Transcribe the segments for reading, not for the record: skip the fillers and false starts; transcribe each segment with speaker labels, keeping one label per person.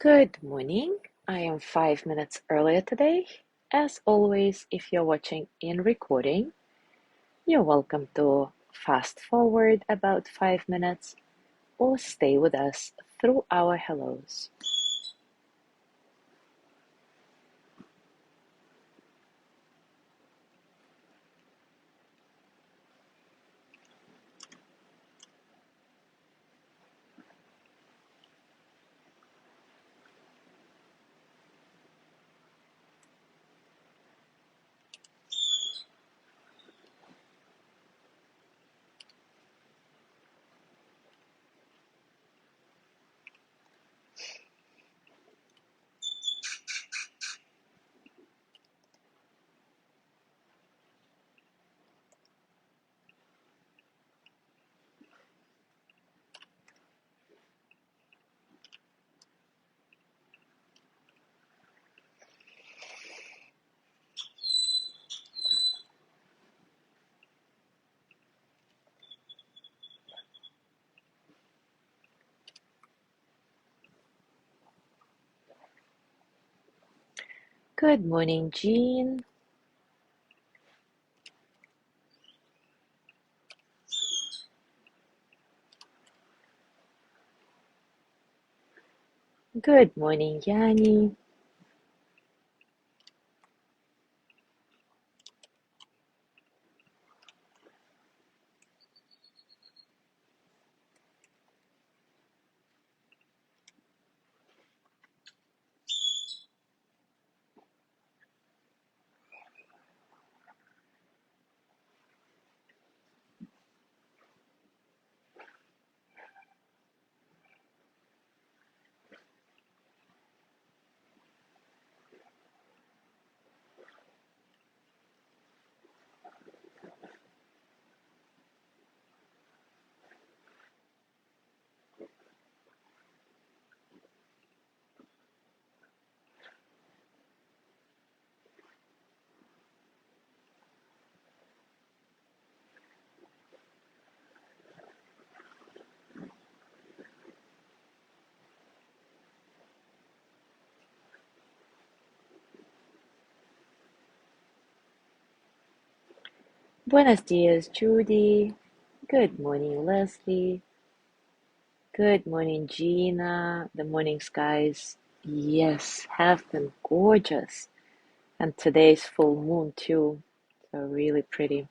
Speaker 1: Good morning. I am 5 minutes earlier today. As always, if you're watching in recording, you're welcome to fast forward about 5 minutes or stay with us through our hellos. Good morning, Jean. Good morning, Yanni. Buenos dias, Judy. Good morning, Leslie. Good morning, Gina. The morning skies, yes, have been gorgeous. And today's full moon too, so really pretty.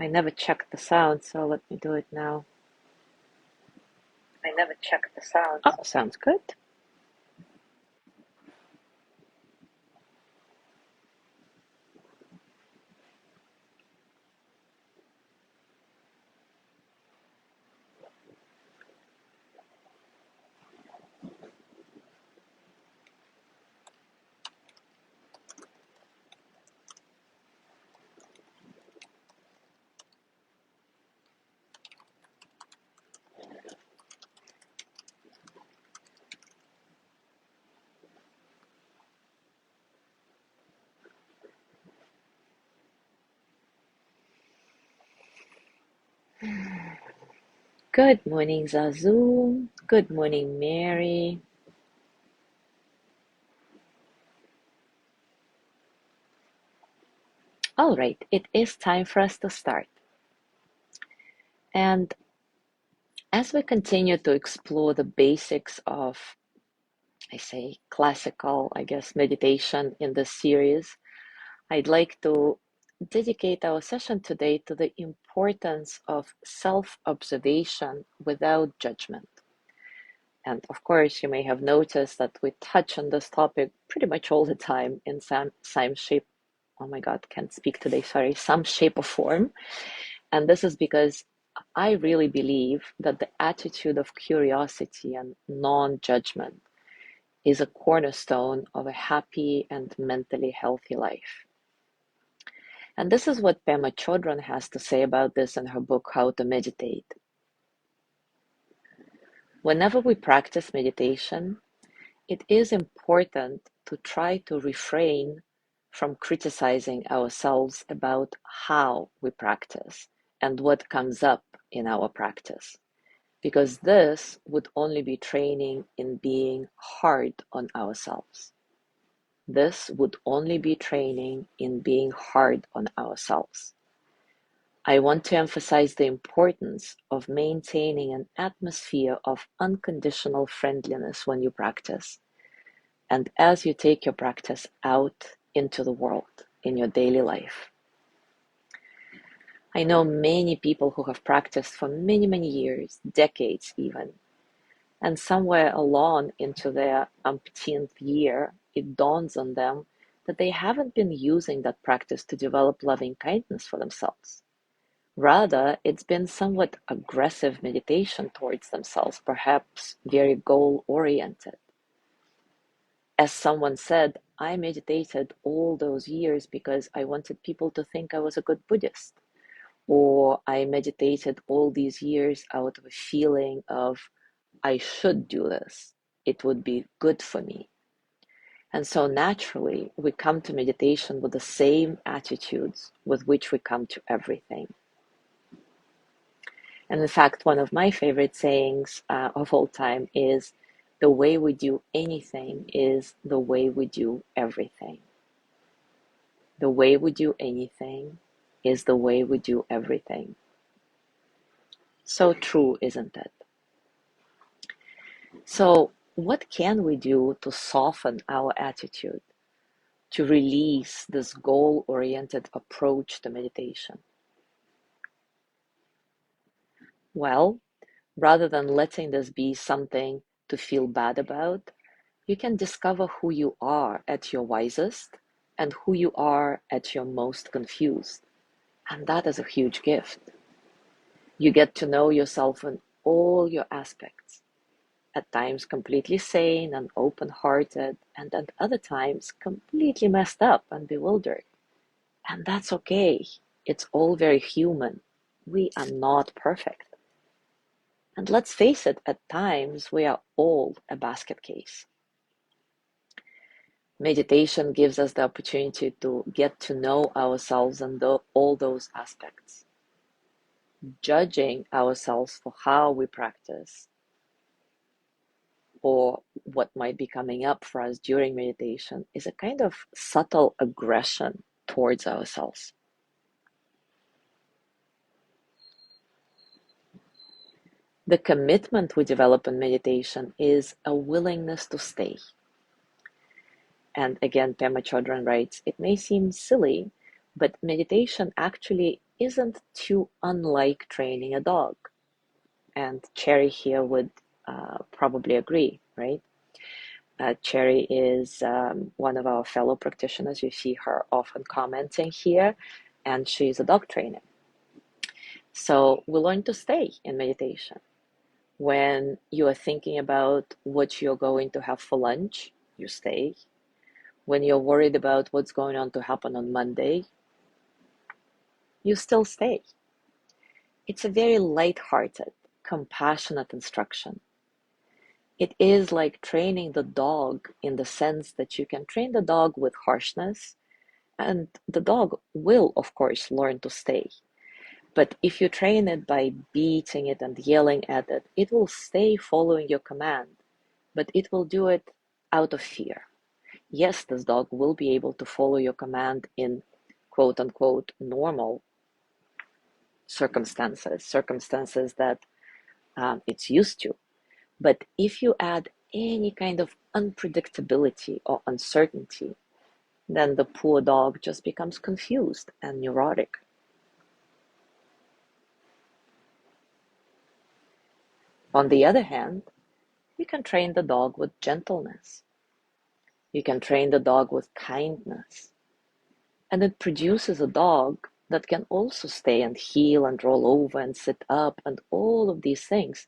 Speaker 1: I never checked the sound, so let me do it now.
Speaker 2: I never checked the sound.
Speaker 1: Oh, sounds good. Good morning, Zazu. Good morning, Mary. All right, it is time for us to start. And as we continue to explore the basics of, I say, classical, I guess, meditation in this series, I'd like to dedicate our session today to the importance of self-observation without judgment. And of course, you may have noticed that we touch on this topic pretty much all the time in some shape. Oh my God, can't speak today, sorry, some shape or form. And this is because I really believe that the attitude of curiosity and non-judgment is a cornerstone of a happy and mentally healthy life. And this is what Pema Chodron has to say about this in her book, How to Meditate. Whenever we practice meditation, it is important to try to refrain from criticizing ourselves about how we practice and what comes up in our practice, because this would only be training in being hard on ourselves. This would only be training in being hard on ourselves. I want to emphasize the importance of maintaining an atmosphere of unconditional friendliness when you practice, and as you take your practice out into the world in your daily life. I know many people who have practiced for many, many years, decades even, and somewhere along into their umpteenth year, it dawns on them that they haven't been using that practice to develop loving kindness for themselves. Rather, it's been somewhat aggressive meditation towards themselves, perhaps very goal-oriented. As someone said, I meditated all those years because I wanted people to think I was a good Buddhist. Or I meditated all these years out of a feeling of, I should do this. It would be good for me. And so naturally, we come to meditation with the same attitudes with which we come to everything. And in fact, one of my favorite sayings of all time is, the way we do anything is the way we do everything. The way we do anything is the way we do everything. So true, isn't it? So what can we do to soften our attitude, to release this goal-oriented approach to meditation? Well, rather than letting this be something to feel bad about, you can discover who you are at your wisest and who you are at your most confused. And that is a huge gift. You get to know yourself in all your aspects, at times completely sane and open-hearted, and at other times completely messed up and bewildered. And that's okay. It's all very human. We are not perfect. And let's face it, at times we are all a basket case. Meditation gives us the opportunity to get to know ourselves and all those aspects. Judging ourselves for how we practice or what might be coming up for us during meditation is a kind of subtle aggression towards ourselves. The commitment we develop in meditation is a willingness to stay. And again, Pema Chodron writes, it may seem silly, but meditation actually isn't too unlike training a dog. And Cherry here would probably agree, right? Cherry is one of our fellow practitioners. You see her often commenting here, and she's a dog trainer. So we learn to stay in meditation. When you are thinking about what you're going to have for lunch, you stay. When you're worried about what's going on to happen on Monday, you still stay. It's a very light-hearted, compassionate instruction. It is like training the dog in the sense that you can train the dog with harshness, and the dog will, of course, learn to stay. But if you train it by beating it and yelling at it, it will stay following your command, but it will do it out of fear. Yes, this dog will be able to follow your command in quote unquote normal circumstances that it's used to. But if you add any kind of unpredictability or uncertainty, then the poor dog just becomes confused and neurotic. On the other hand, you can train the dog with gentleness. You can train the dog with kindness. And it produces a dog that can also stay and heel and roll over and sit up and all of these things.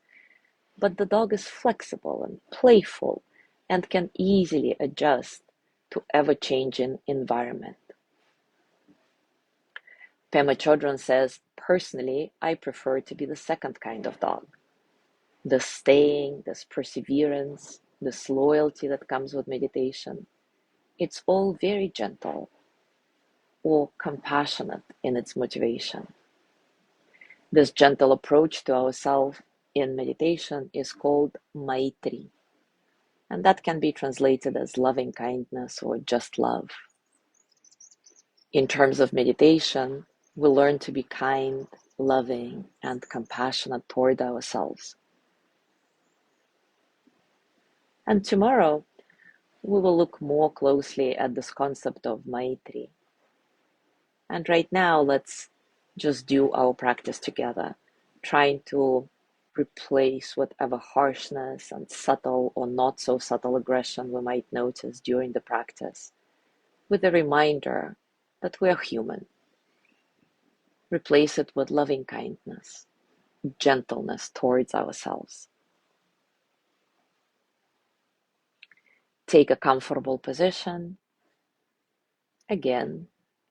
Speaker 1: But the dog is flexible and playful and can easily adjust to ever-changing environment. Pema Chodron says, personally, I prefer to be the second kind of dog. this staying, this perseverance, this loyalty that comes with meditation, it's all very gentle or compassionate in its motivation. This gentle approach to ourselves in meditation is called Maitri, and that can be translated as loving kindness or just love. In terms of meditation, we learn to be kind, loving, and compassionate toward ourselves. And tomorrow, we will look more closely at this concept of Maitri. And right now, let's just do our practice together, trying to replace whatever harshness and subtle or not so subtle aggression we might notice during the practice with a reminder that we are human. Replace it with loving kindness, gentleness towards ourselves. Take a comfortable position. Again,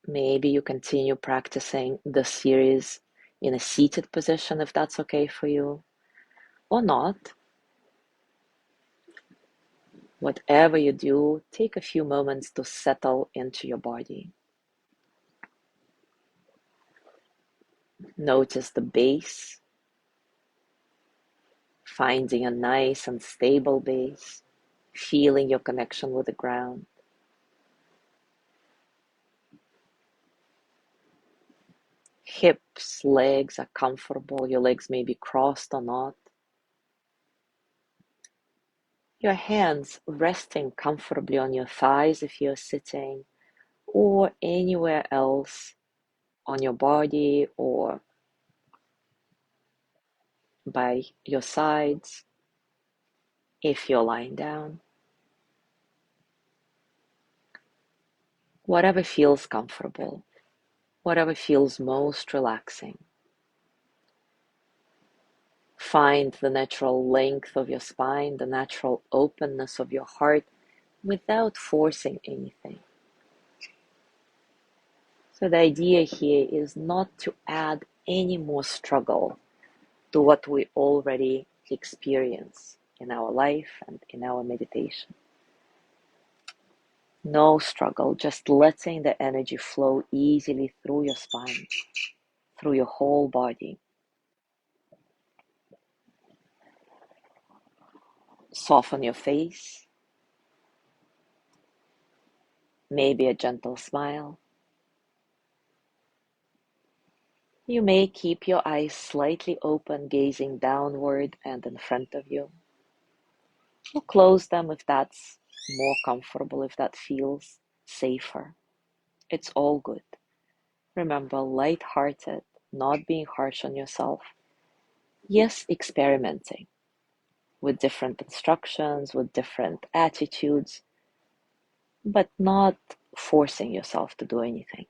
Speaker 1: maybe you continue practicing the series in a seated position if that's okay for you, or not. Whatever you do, take a few moments to settle into your body. Notice the base, finding a nice and stable base, feeling your connection with the ground. Hips, legs are comfortable. Your legs may be crossed or not. Your hands resting comfortably on your thighs if you're sitting, or anywhere else on your body or by your sides if you're lying down. Whatever feels comfortable, whatever feels most relaxing. Find the natural length of your spine, the natural openness of your heart without forcing anything. So the idea here is not to add any more struggle to what we already experience in our life and in our meditation. No struggle, just letting the energy flow easily through your spine, through your whole body. Soften your face, maybe a gentle smile. You may keep your eyes slightly open, gazing downward and in front of you. Or close them if that's more comfortable, if that feels safer. It's all good. Remember, light-hearted, not being harsh on yourself. Yes, experimenting with different instructions, with different attitudes, but not forcing yourself to do anything.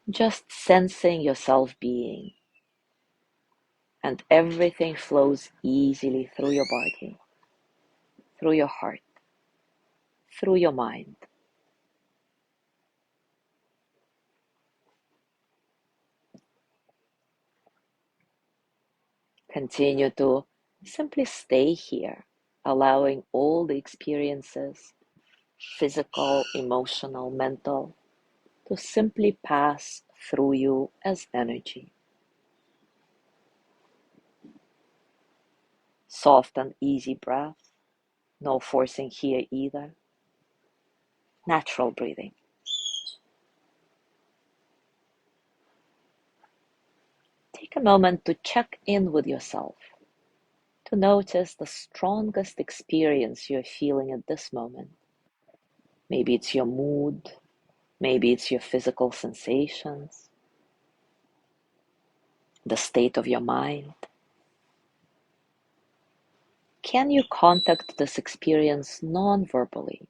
Speaker 1: Just sensing yourself being, and everything flows easily through your body, through your heart, through your mind. Continue to simply stay here, allowing all the experiences, physical, emotional, mental, to simply pass through you as energy. Soft and easy breath, no forcing here either. Natural breathing. Take a moment to check in with yourself, to notice the strongest experience you're feeling at this moment. Maybe it's your mood, maybe it's your physical sensations, the state of your mind. Can you contact this experience non-verbally?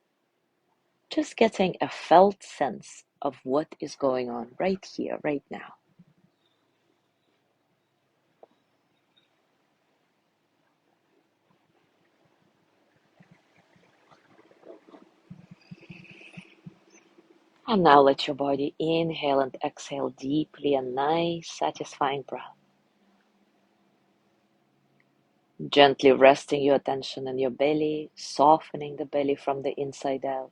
Speaker 1: Just getting a felt sense of what is going on right here, right now. And now let your body inhale and exhale deeply, a nice, satisfying breath. Gently resting your attention in your belly, softening the belly from the inside out.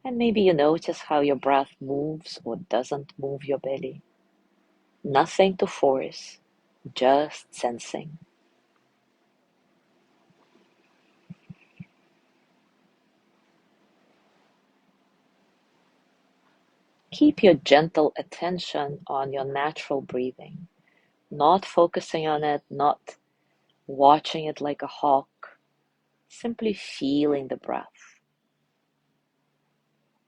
Speaker 1: And maybe you notice how your breath moves or doesn't move your belly. Nothing to force, just sensing. Keep your gentle attention on your natural breathing, not focusing on it, not watching it like a hawk, simply feeling the breath.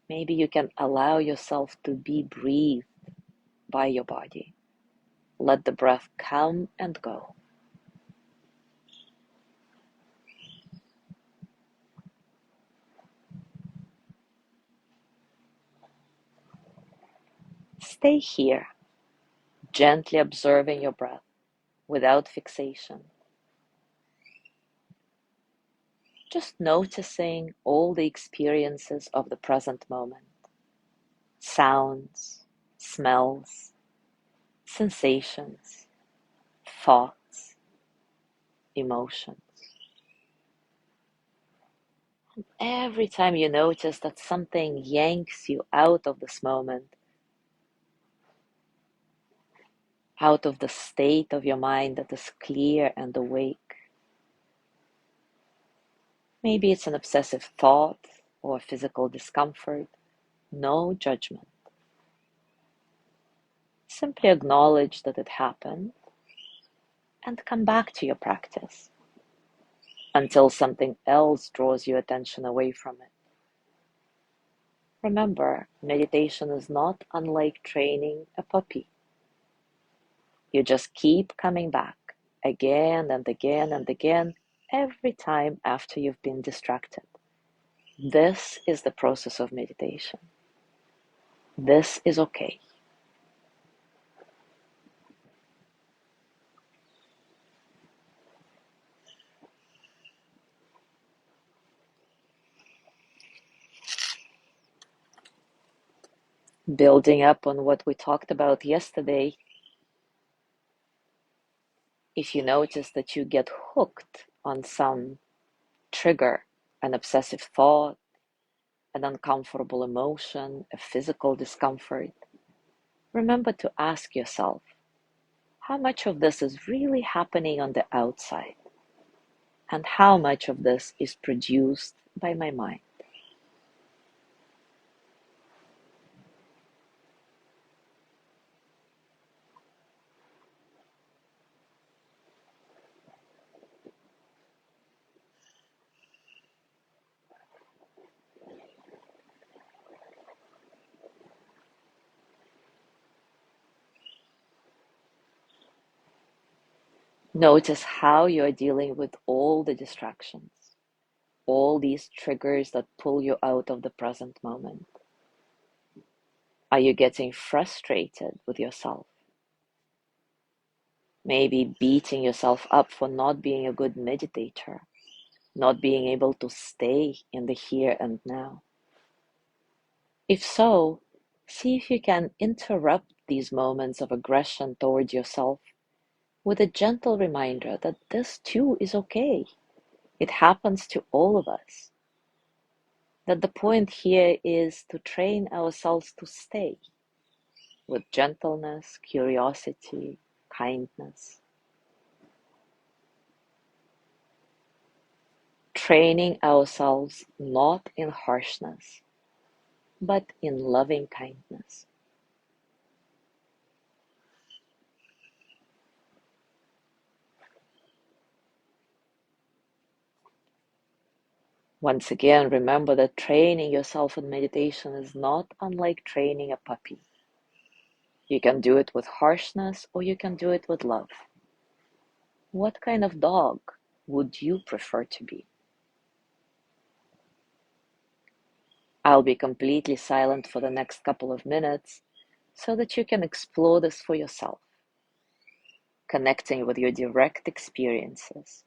Speaker 1: Maybe you can allow yourself to be breathed by your body. Let the breath come and go. Stay here, gently observing your breath without fixation. Just noticing all the experiences of the present moment. Sounds, smells, sensations, thoughts, emotions. Every time you notice that something yanks you out of this moment, out of the state of your mind that is clear and awake, maybe it's an obsessive thought or physical discomfort, no judgment. Simply acknowledge that it happened and come back to your practice until something else draws your attention away from it. Remember, meditation is not unlike training a puppy. You just keep coming back again and again and again every time after you've been distracted. This is the process of meditation. This is okay. Building up on what we talked about yesterday, if you notice that you get hooked on some trigger, an obsessive thought, an uncomfortable emotion, a physical discomfort, remember to ask yourself, how much of this is really happening on the outside? And how much of this is produced by my mind? Notice how you're dealing with all the distractions, all these triggers that pull you out of the present moment. Are you getting frustrated with yourself? Maybe beating yourself up for not being a good meditator, not being able to stay in the here and now. If so, see if you can interrupt these moments of aggression toward yourself with a gentle reminder that this too is okay. It happens to all of us. That the point here is to train ourselves to stay with gentleness, curiosity, kindness. Training ourselves not in harshness, but in loving kindness. Once again, remember that training yourself in meditation is not unlike training a puppy. You can do it with harshness or you can do it with love. What kind of dog would you prefer to be? I'll be completely silent for the next couple of minutes so that you can explore this for yourself, connecting with your direct experiences.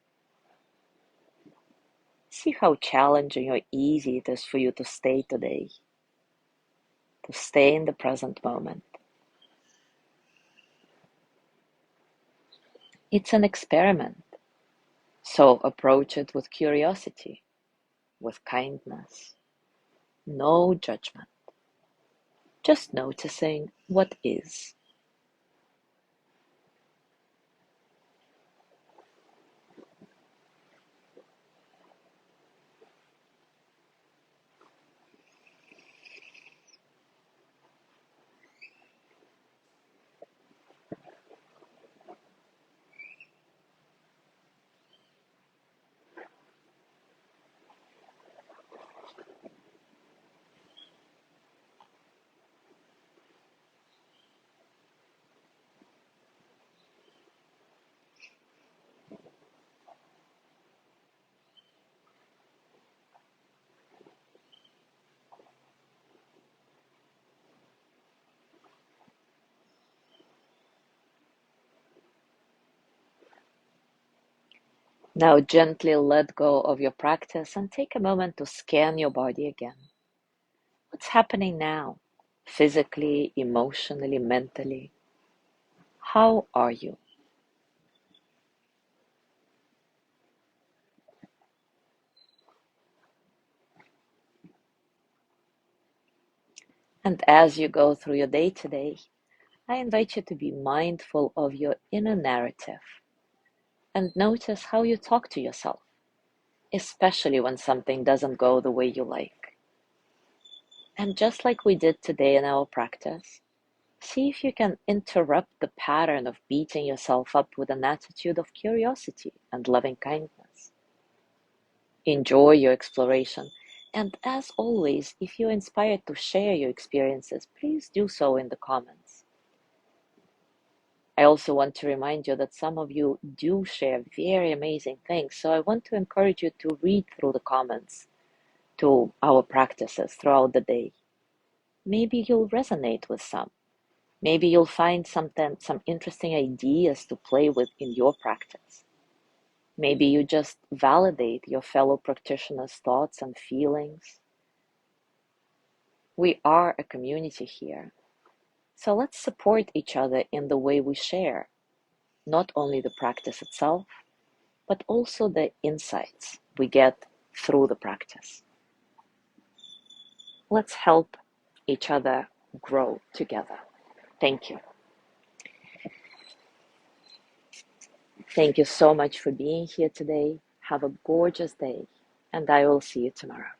Speaker 1: See how challenging or easy it is for you to stay today, to stay in the present moment. It's an experiment, so approach it with curiosity, with kindness, no judgment, just noticing what is. Now gently let go of your practice and take a moment to scan your body again. What's happening now? Physically, emotionally, mentally? How are you? And as you go through your day today, I invite you to be mindful of your inner narrative and notice how you talk to yourself, especially when something doesn't go the way you like. And just like we did today in our practice, see if you can interrupt the pattern of beating yourself up with an attitude of curiosity and loving kindness. Enjoy your exploration, and as always, if you're inspired to share your experiences, please do so in the comments. I also want to remind you that some of you do share very amazing things, so I want to encourage you to read through the comments to our practices throughout the day. Maybe you'll resonate with some. Maybe you'll find some interesting ideas to play with in your practice. Maybe you just validate your fellow practitioners' thoughts and feelings. We are a community here, so let's support each other in the way we share, not only the practice itself, but also the insights we get through the practice. Let's help each other grow together. Thank you. Thank you so much for being here today. Have a gorgeous day, and I will see you tomorrow.